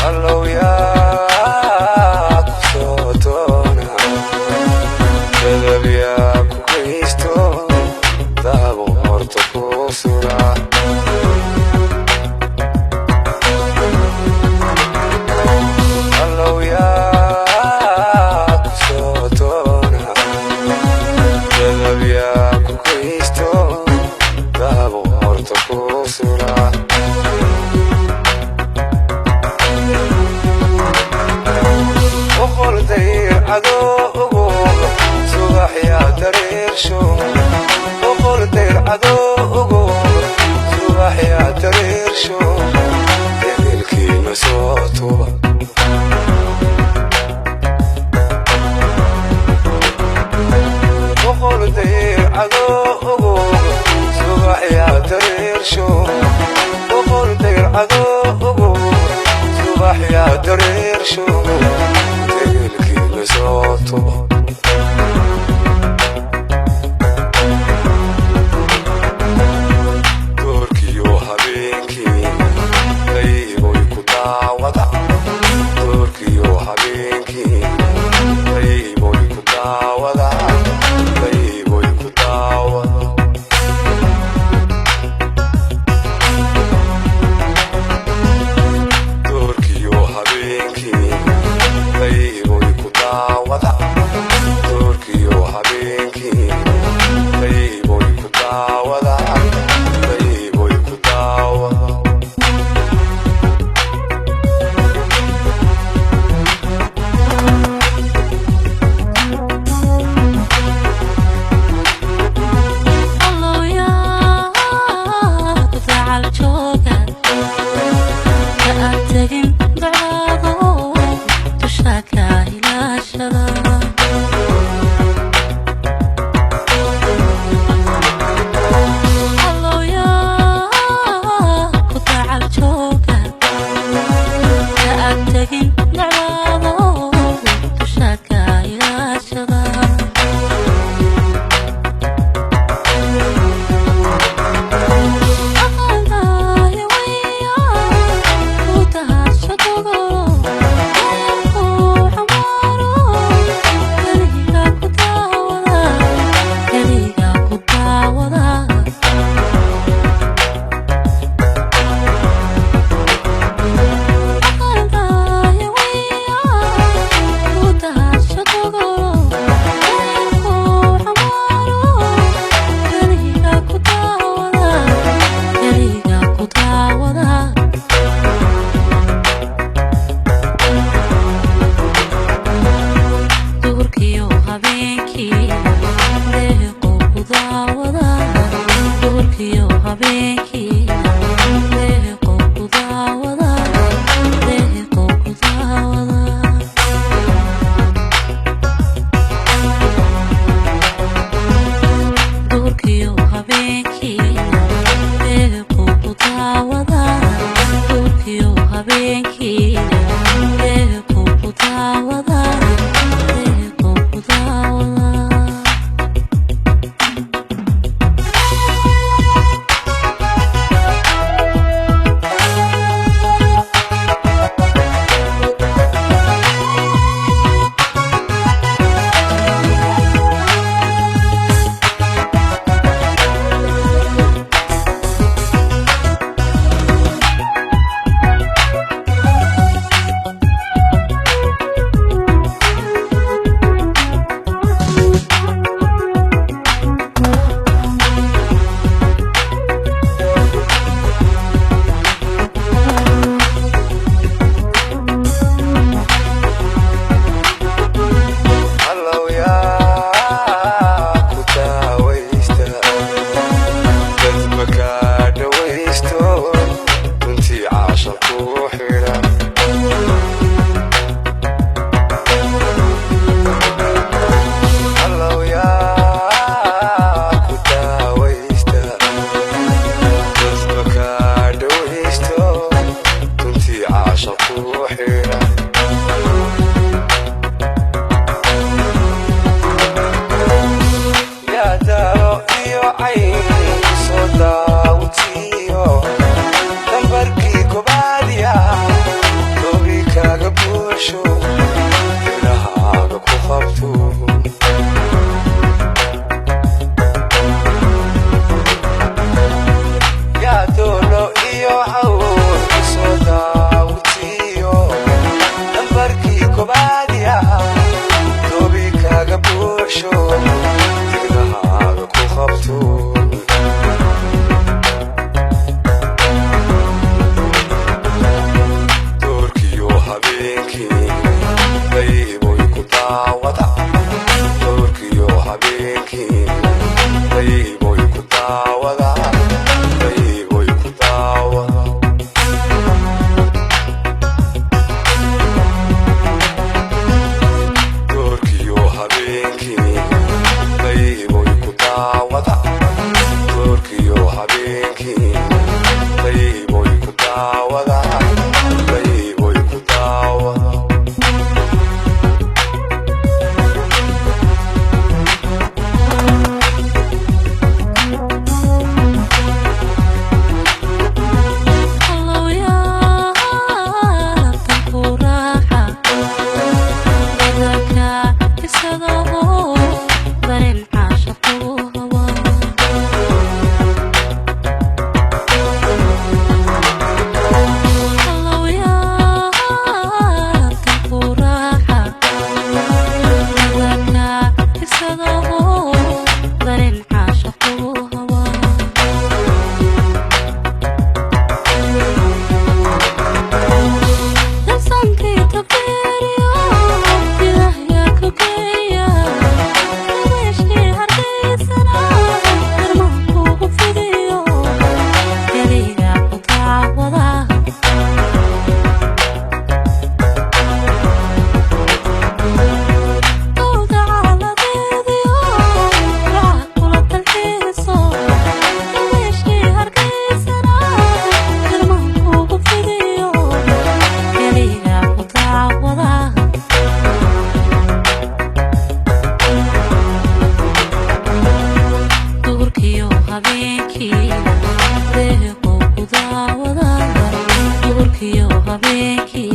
allow yaa ku soo toona dadab yaa ku geysto daabo horta ku sura allow yaa ku soo toona dadab yaa ku geysto daabo horta ku sura عدوغو صباح يا درير شو وقول دير عدوغو صباح يا درير شو دير الكيمة صوتو وقول دير عدوغو صباح يا درير شو وقول دير عدوغو صباح يا درير شو Soto Turkiyo habeenki qayboy ku daawada Turkiyo habeenki qayboy ku daawada qayboy ku daawada Turkiyo habeenki qayboy Turkiyo habeenki qayboy ku daawada qayboy ku daawada allow yaa ku dacal jooga ka aad tegin dacaado dushaaka ilaashada habeenkii